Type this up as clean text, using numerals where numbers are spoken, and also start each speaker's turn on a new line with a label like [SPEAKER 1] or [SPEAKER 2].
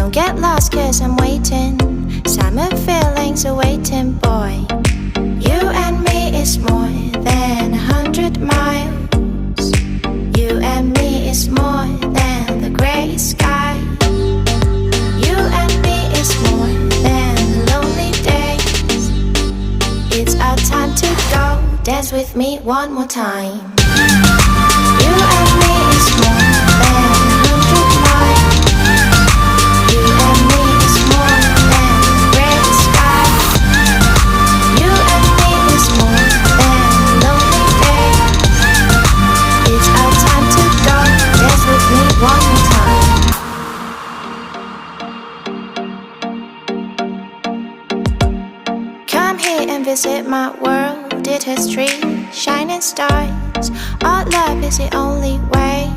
[SPEAKER 1] Don't get lost cause I'm waiting. Summer feelings are waiting, boy. You and me is more than 100 miles. You and me is more than the gray sky. You and me is more than lonely days. It's our time to go. Dance with me one more time. You and me is more than 100 miles. You and me is more than gray sky. You and me is more than lonely days. It's our time to go. Dance with me one more time. Come here and visit my world. It has trees, shining stars. Our love is the only way.